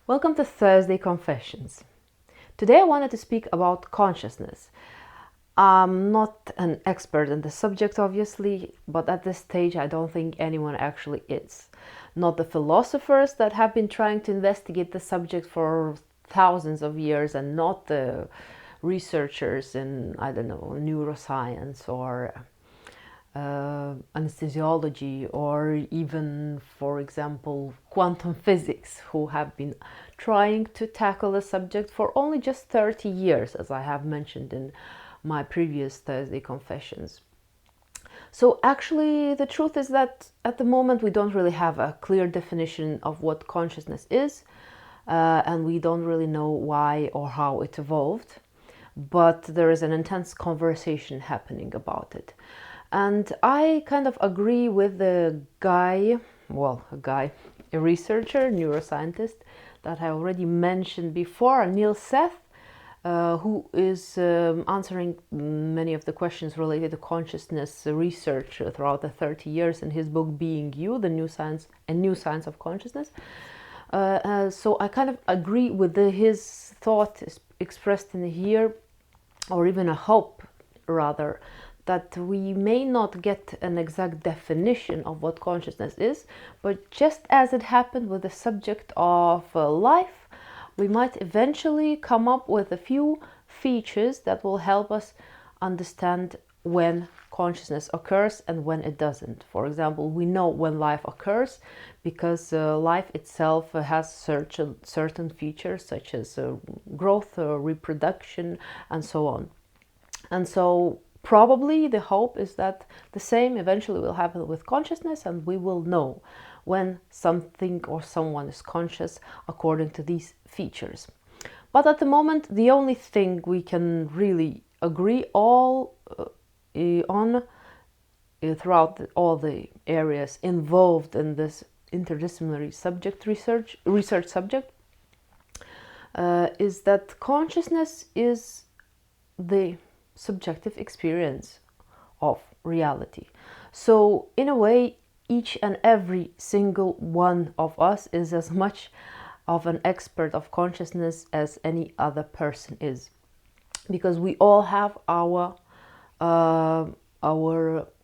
Welcome to Thursday Confessions. Today I wanted to speak about consciousness. I'm not an expert in the subject, obviously, but at this stage I don't think anyone actually is. Not the philosophers that have been trying to investigate the subject for thousands of years, and not the researchers in, I don't know, neuroscience or anesthesiology, or even, for example, quantum physics, who have been trying to tackle the subject for only just 30 years, as I have mentioned in my previous Thursday Confessions. So actually, the truth is that at the moment we don't really have a clear definition of what consciousness is, and we don't really know why or how it evolved, but there is an intense conversation happening about it. And I kind of agree with the guy, a researcher, neuroscientist, that I already mentioned before, Neil Seth, who is answering many of the questions related to consciousness research throughout the 30 years in his book Being You, the New Science of Consciousness. So I kind of agree with his thought expressed in here, or even a hope rather, that we may not get an exact definition of what consciousness is, but just as it happened with the subject of life, we might eventually come up with a few features that will help us understand when consciousness occurs and when it doesn't. For example, we know when life occurs because life itself has certain features such as growth, reproduction, and so on. And so probably the hope is that the same eventually will happen with consciousness, and we will know when something or someone is conscious according to these features. But at the moment, the only thing we can really agree all on throughout all the areas involved in this interdisciplinary research subject is that consciousness is the subjective experience of reality. So in a way, each and every single one of us is as much of an expert of consciousness as any other person is, because we all have our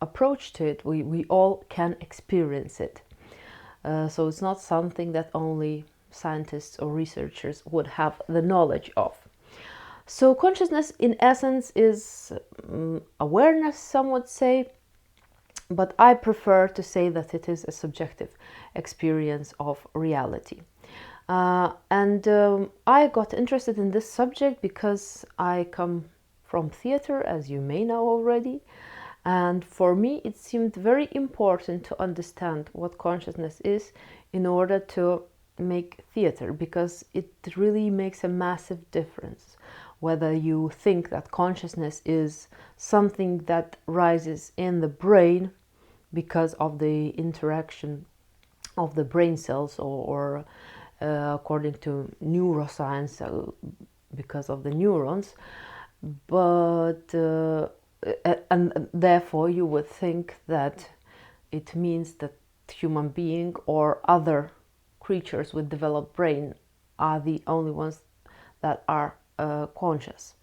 approach to it. We all can experience it. So it's not something that only scientists or researchers would have the knowledge of. So consciousness in essence is awareness, some would say, but I prefer to say that it is a subjective experience of reality. I got interested in this subject because I come from theater, as you may know already, and for me it seemed very important to understand what consciousness is in order to make theater, because it really makes a massive difference whether you think that consciousness is something that rises in the brain because of the interaction of the brain cells, or according to neuroscience, because of the neurons, but and therefore you would think that it means that human being or other creatures with developed brain are the only ones that are conscious.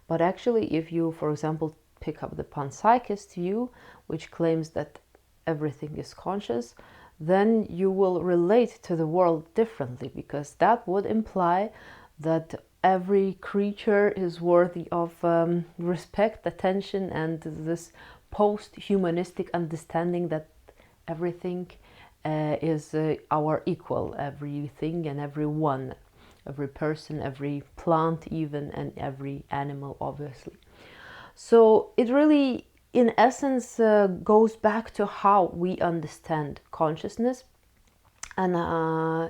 But actually, if you, for example, pick up the panpsychist view, which claims that everything is conscious, then you will relate to the world differently, because that would imply that every creature is worthy of respect, attention, and this post-humanistic understanding that everything is our equal, everything and everyone, every person, every plant even, and every animal, obviously. So it really, in essence, goes back to how we understand consciousness, and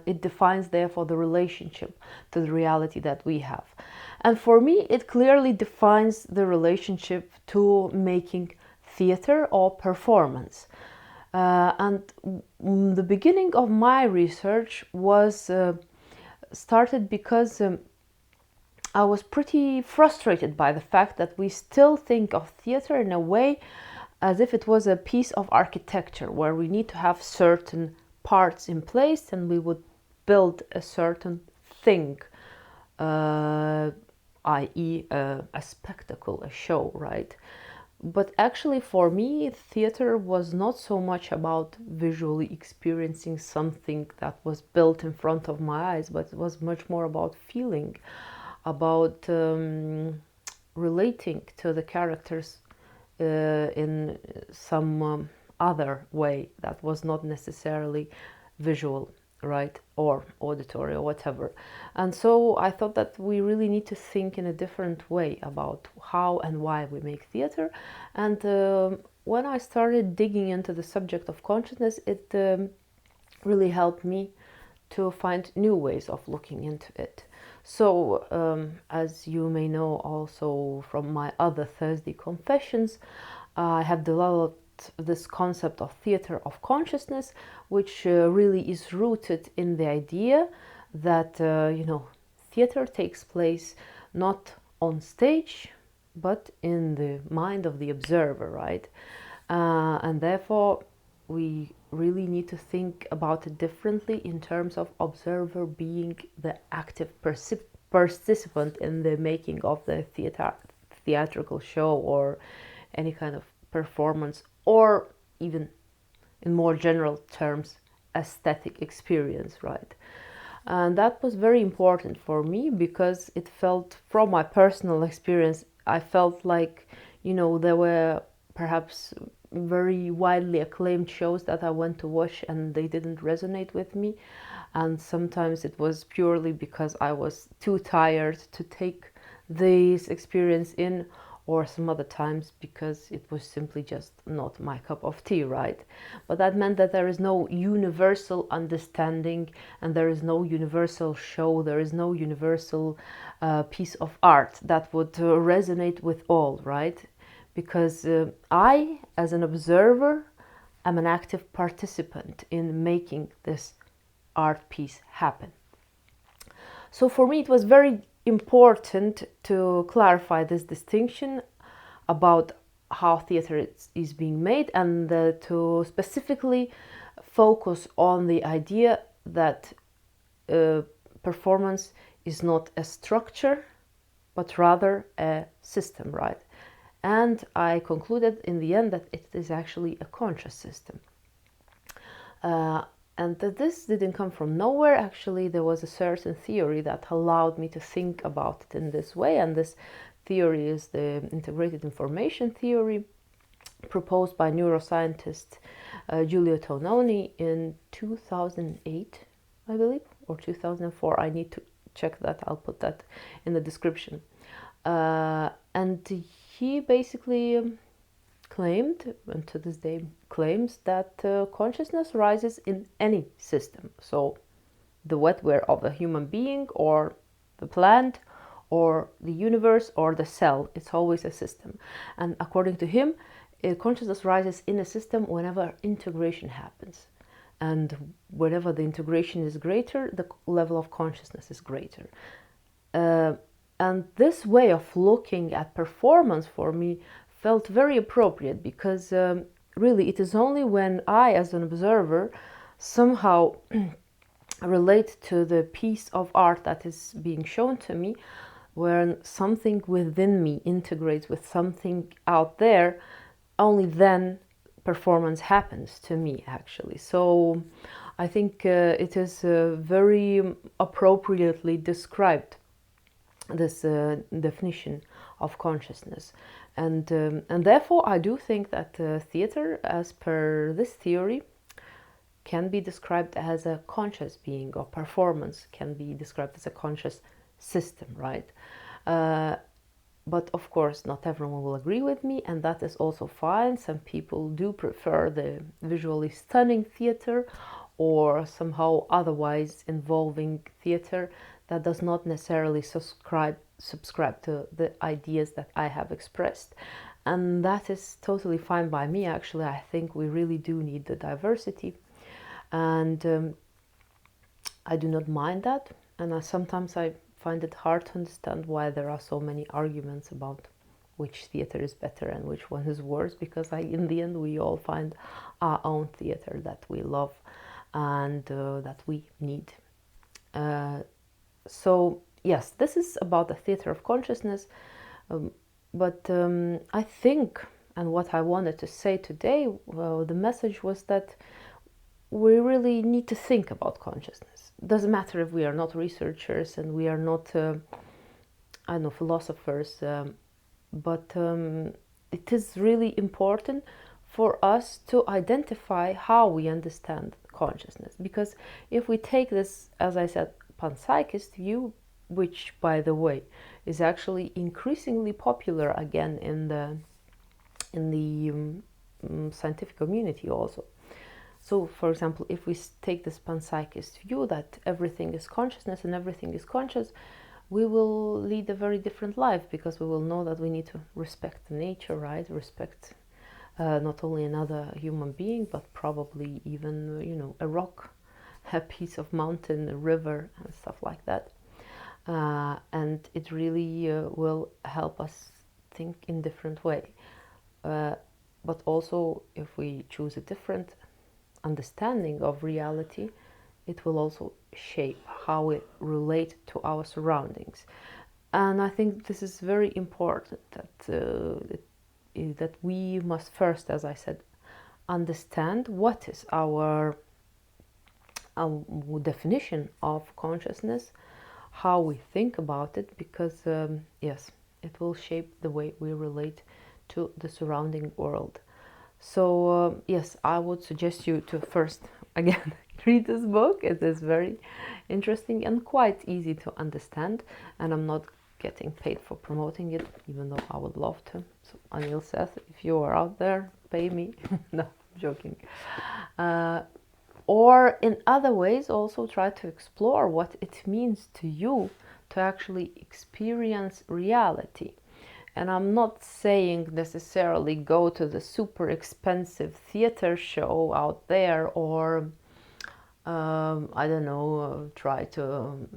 it defines therefore the relationship to the reality that we have. And for me, it clearly defines the relationship to making theater or performance. And the beginning of my research was started because I was pretty frustrated by the fact that we still think of theater in a way as if it was a piece of architecture where we need to have certain parts in place and we would build a certain thing, i.e. A spectacle, a show, right? But actually for me, theater was not so much about visually experiencing something that was built in front of my eyes, but it was much more about feeling, about relating to the characters in some other way that was not necessarily visual, right, or auditory or whatever. And so I thought that we really need to think in a different way about how and why we make theater. And when I started digging into the subject of consciousness, it really helped me to find new ways of looking into it. So, as you may know also from my other Thursday confessions, I have developed this concept of theater of consciousness, which really is rooted in the idea that, theater takes place not on stage, but in the mind of the observer, right? And therefore, we really need to think about it differently in terms of observer being the active participant in the making of the theatrical show or any kind of performance, or even in more general terms, aesthetic experience, right? And that was very important for me because it felt, from my personal experience, I felt like, there were perhaps very widely acclaimed shows that I went to watch and they didn't resonate with me. And sometimes it was purely because I was too tired to take this experience in, or some other times because it was simply just not my cup of tea, right? But that meant that there is no universal understanding, and there is no universal show, there is no universal piece of art that would resonate with all, right? Because I, as an observer, am an active participant in making this art piece happen. So for me, it was very important to clarify this distinction about how theater is being made, and to specifically focus on the idea that performance is not a structure, but rather a system, right? And I concluded in the end that it is actually a conscious system. And that this didn't come from nowhere. Actually, there was a certain theory that allowed me to think about it in this way, and this theory is the integrated information theory proposed by neuroscientist Gulio Tononi in 2008, I believe, or 2004. I need to check that. I'll put that in the description. And he basically claimed, and to this day claims, that consciousness rises in any system. So the wetware of a human being, or the plant, or the universe, or the cell, it's always a system. And according to him, consciousness rises in a system whenever integration happens. And whenever the integration is greater, the level of consciousness is greater. And this way of looking at performance for me felt very appropriate, because really it is only when I, as an observer, somehow relate to the piece of art that is being shown to me, when something within me integrates with something out there, only then performance happens to me, actually. So I think it is very appropriately described, this definition of consciousness. And therefore I do think that theater, as per this theory, can be described as a conscious being, or performance can be described as a conscious system, right? But of course not everyone will agree with me, and that is also fine. Some people do prefer the visually stunning theater, or somehow otherwise involving theater that does not necessarily subscribe to the ideas that I have expressed. And that is totally fine by me. Actually, I think we really do need the diversity, and I do not mind that. And sometimes I find it hard to understand why there are so many arguments about which theater is better and which one is worse, because in the end we all find our own theater that we love and that we need. So yes, this is about the theater of consciousness, um, but I think, and what I wanted to say today, well, the message was that we really need to think about consciousness. It doesn't matter if we are not researchers and we are not, I don't know, philosophers, but it is really important for us to identify how we understand consciousness. Because if we take this, as I said, panpsychist view, which, by the way, is actually increasingly popular again in the scientific community also. So, for example, if we take this panpsychist view that everything is consciousness and everything is conscious, we will lead a very different life, because we will know that we need to respect nature, right? Respect not only another human being, but probably even, a rock, a piece of mountain, a river, and stuff like that. And it really will help us think in different way. But also, if we choose a different understanding of reality, it will also shape how we relate to our surroundings. And I think this is very important, that we must first, as I said, understand what is our definition of consciousness, how we think about it, because yes, it will shape the way we relate to the surrounding world. So yes, I would suggest you to first, again, read this book. It is very interesting and quite easy to understand, and I'm not getting paid for promoting it, even though I would love to. So Anil says, if you are out there, pay me. No, I'm joking. Or in other ways, also try to explore what it means to you to actually experience reality. And I'm not saying necessarily go to the super expensive theater show out there, or I don't know, try to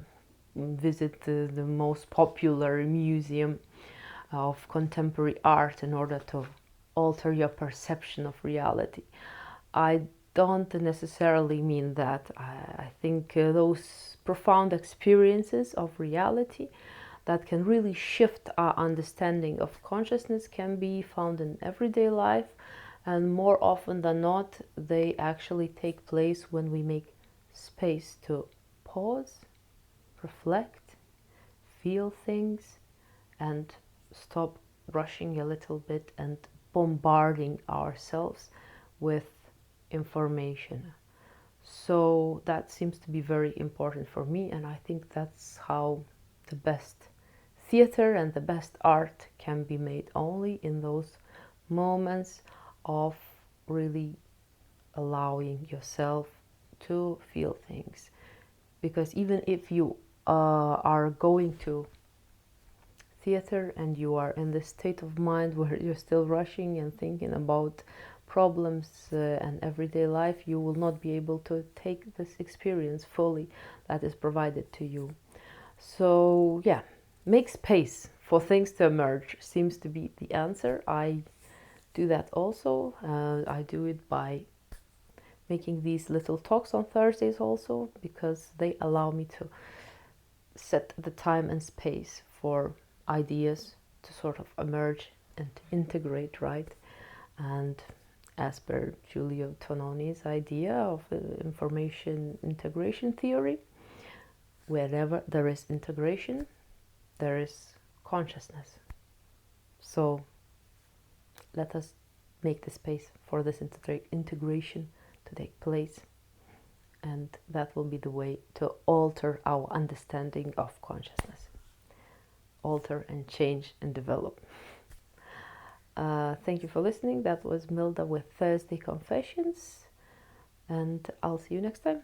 visit the most popular museum of contemporary art in order to alter your perception of reality. I don't necessarily mean that. I think those profound experiences of reality that can really shift our understanding of consciousness can be found in everyday life, and more often than not, they actually take place when we make space to pause, reflect, feel things, and stop rushing a little bit and bombarding ourselves with information. So that seems to be very important for me, and I think that's how the best theater and the best art can be made, only in those moments of really allowing yourself to feel things. Because even if you are going to theater and you are in this state of mind where you're still rushing and thinking about problems and everyday life, you will not be able to take this experience fully that is provided to you. So yeah, make space for things to emerge seems to be the answer. I do that also. I do it by making these little talks on Thursdays also, because they allow me to set the time and space for ideas to sort of emerge and integrate, right? And as per Gulio Tononi's idea of information integration theory, wherever there is integration, there is consciousness. So let us make the space for this integration to take place, and that will be the way to alter our understanding of consciousness. Alter and change and develop. Thank you for listening. That was Milda with Thursday Confessions, and I'll see you next time.